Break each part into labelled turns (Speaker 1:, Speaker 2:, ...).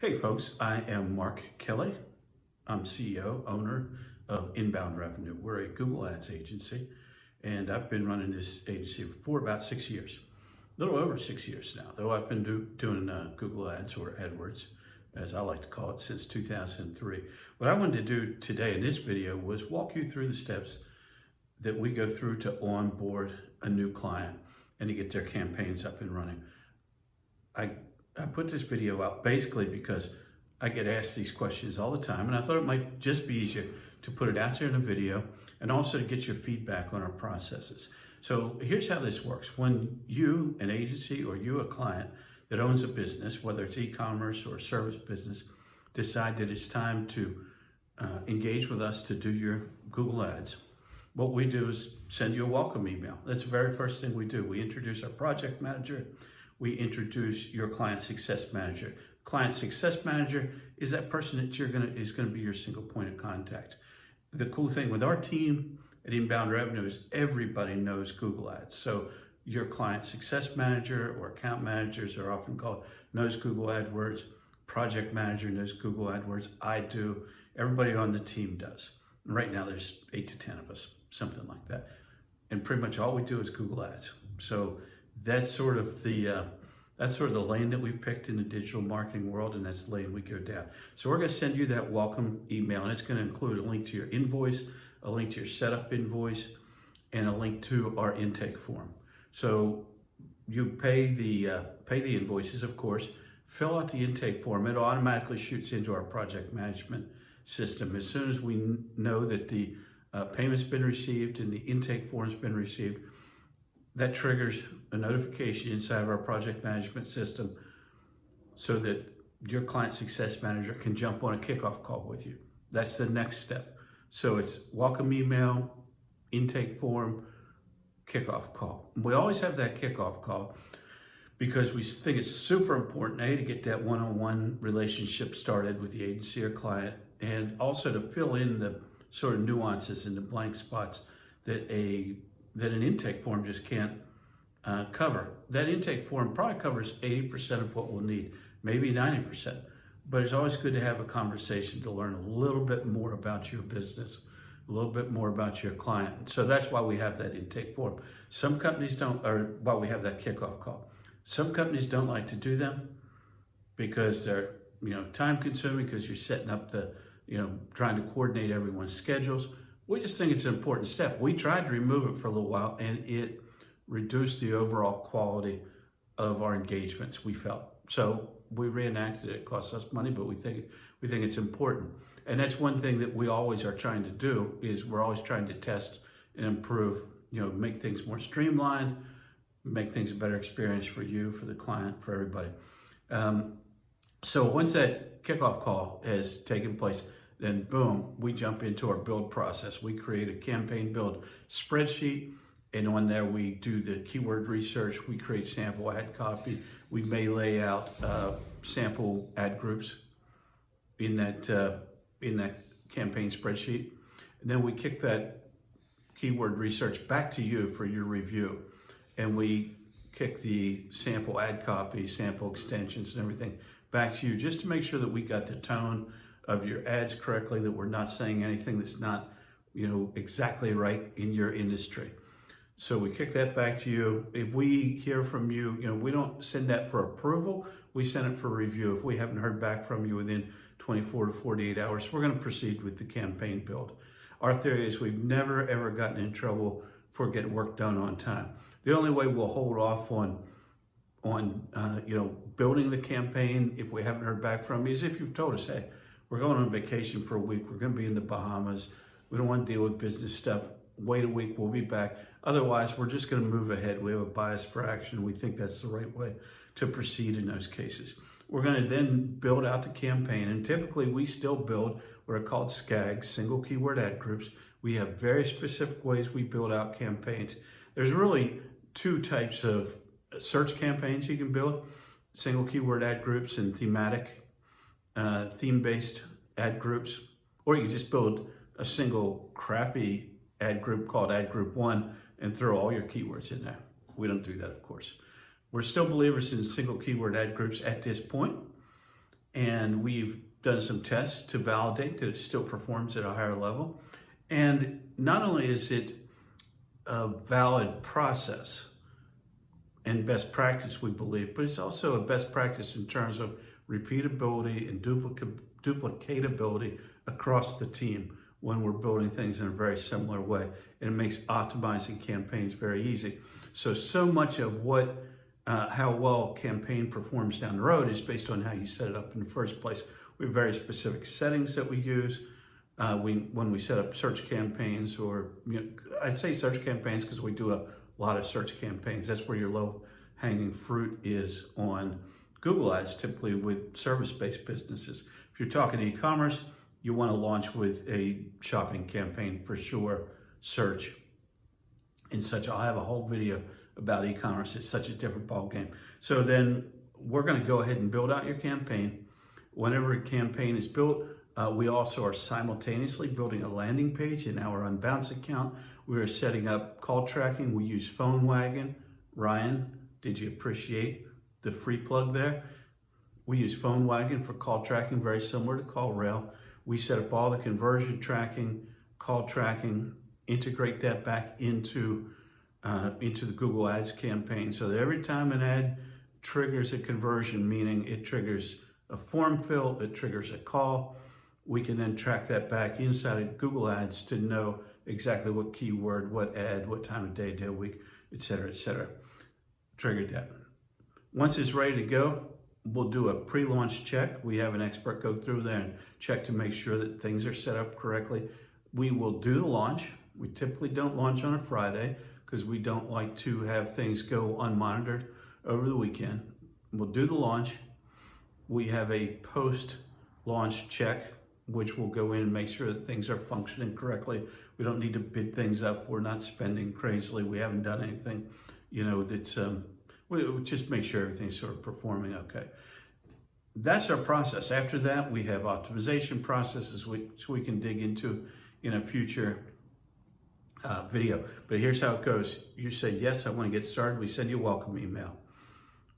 Speaker 1: Hey folks, I am Mark Kelly. I'm CEO, owner of Inbound Revenue. We're a Google Ads agency, and I've been running this agency for about 6 years. A little over 6 years now, though I've been doing Google Ads, or AdWords, as I like to call it, since 2003. What I wanted to do today in this video was walk you through the steps that we go through to onboard a new client and to get their campaigns up and running. I put this video out basically because I get asked these questions all the time, and I thought it might just be easier to put it out there in a video and also to get your feedback on our processes. So here's how this works. When you, an agency, or you, a client that owns a business, whether it's e-commerce or a service business, decide that it's time to engage with us to do your Google Ads, what we do is send you a welcome email. That's the very first thing we do. We introduce our project manager. We introduce your client success manager. Client success manager is that person that is going to be your single point of contact. The cool thing with our team at Inbound Revenue is everybody knows Google Ads. So your client success manager, or account managers are often called, knows Google AdWords. Project manager knows Google AdWords. I do. Everybody on the team does. Right now there's 8 to 10 of us, something like that. And pretty much all we do is Google Ads. So that's sort of the lane that we've picked in the digital marketing world, and that's the lane we go down. So we're going to send you that welcome email, and it's going to include a link to your invoice, a link to your setup invoice, and a link to our intake form. So you pay the invoices, of course, fill out the intake form. It automatically shoots into our project management system. As soon as we know that the payment's been received and the intake form's been received, that triggers a notification inside of our project management system so that your client success manager can jump on a kickoff call with you. That's the next step. So it's welcome email, intake form, kickoff call. We always have that kickoff call because we think it's super important, A, to get that one-on-one relationship started with the agency or client, and also to fill in the sort of nuances and the blank spots that an intake form just can't cover. That intake form probably covers 80% of what we'll need, maybe 90%. But it's always good to have a conversation to learn a little bit more about your business, a little bit more about your client. So that's why we have that intake form. Some companies don't, or why we have that kickoff call. Some companies don't like to do them because they're time consuming, because you're setting up the, trying to coordinate everyone's schedules. We just think it's an important step. We tried to remove it for a little while, and it reduced the overall quality of our engagements, we felt. So we reenacted it. It costs us money, but we think it's important. And that's one thing that we always are trying to do, is we're always trying to test and improve, make things more streamlined, make things a better experience for you, for the client, for everybody. So once that kickoff call has taken place, then boom, we jump into our build process. We create a campaign build spreadsheet, and on there we do the keyword research. We create sample ad copy. We may lay out sample ad groups in that campaign spreadsheet. And then we kick that keyword research back to you for your review. And we kick the sample ad copy, sample extensions and everything back to you, just to make sure that we got the tone of your ads correctly, that we're not saying anything that's not, exactly right in your industry. So we kick that back to you. If we hear from you, we don't send that for approval. We send it for review. If we haven't heard back from you within 24 to 48 hours, we're going to proceed with the campaign build. Our theory is we've never, ever gotten in trouble for getting work done on time. The only way we'll hold off on building the campaign, if we haven't heard back from you, is if you've told us, hey, we're going on vacation for a week. We're going to be in the Bahamas. We don't want to deal with business stuff. Wait a week. We'll be back. Otherwise, we're just going to move ahead. We have a bias for action. We think that's the right way to proceed in those cases. We're going to then build out the campaign. And typically, we still build what are called SKAGs, single keyword ad groups. We have very specific ways we build out campaigns. There's really two types of search campaigns you can build: single keyword ad groups and theme-based ad groups, or you can just build a single crappy ad group called Ad Group 1 and throw all your keywords in there. We don't do that, of course. We're still believers in single keyword ad groups at this point. And we've done some tests to validate that it still performs at a higher level. And not only is it a valid process and best practice, we believe, but it's also a best practice in terms of repeatability and duplicatability across the team when we're building things in a very similar way. And it makes optimizing campaigns very easy. So much of what how well campaign performs down the road is based on how you set it up in the first place. We have very specific settings that we use when we set up search campaigns, or I'd say search campaigns because we do a lot of search campaigns. That's where your low-hanging fruit is on Google Ads, typically with service-based businesses. If you're talking e-commerce, you want to launch with a shopping campaign for sure, search and such. I'll have a whole video about e-commerce. It's such a different ballgame. So then we're going to go ahead and build out your campaign. Whenever a campaign is built, we also are simultaneously building a landing page in our Unbounce account. We are setting up call tracking. We use Phone Wagon. Ryan, did you appreciate the free plug there? We use Phone Wagon for call tracking, very similar to CallRail. We set up all the conversion tracking, call tracking, integrate that back into the Google Ads campaign, so that every time an ad triggers a conversion, meaning it triggers a form fill, it triggers a call, we can then track that back inside of Google Ads to know exactly what keyword, what ad, what time of day, day of week, etc., triggered that. Once it's ready to go, we'll do a pre-launch check. We have an expert go through there and check to make sure that things are set up correctly. We will do the launch. We typically don't launch on a Friday because we don't like to have things go unmonitored over the weekend. We'll do the launch. We have a post-launch check, which will go in and make sure that things are functioning correctly. We don't need to bid things up. We're not spending crazily. We haven't done anything, that's, we'll just make sure everything's sort of performing okay. That's our process. After that, we have optimization processes which we can dig into in a future video. But here's how it goes. You say, yes, I want to get started. We send you a welcome email.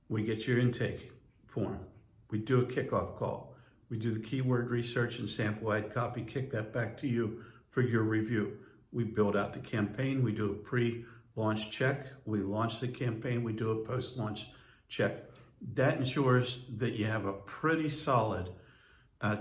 Speaker 1: We get your intake form. We do a kickoff call. We do the keyword research and sample ad copy, kick that back to you for your review. We build out the campaign. We do a pre-launch check. We launch the campaign. We do a post-launch check. That ensures that you have a pretty solid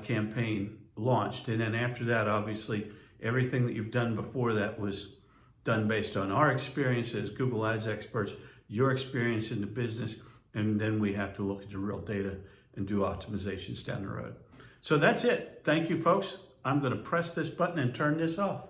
Speaker 1: campaign launched. And then after that, obviously, everything that you've done before that was done based on our experience as Google Ads experts, your experience in the business, and then we have to look at the real data and do optimizations down the road. So that's it. Thank you, folks. I'm going to press this button and turn this off.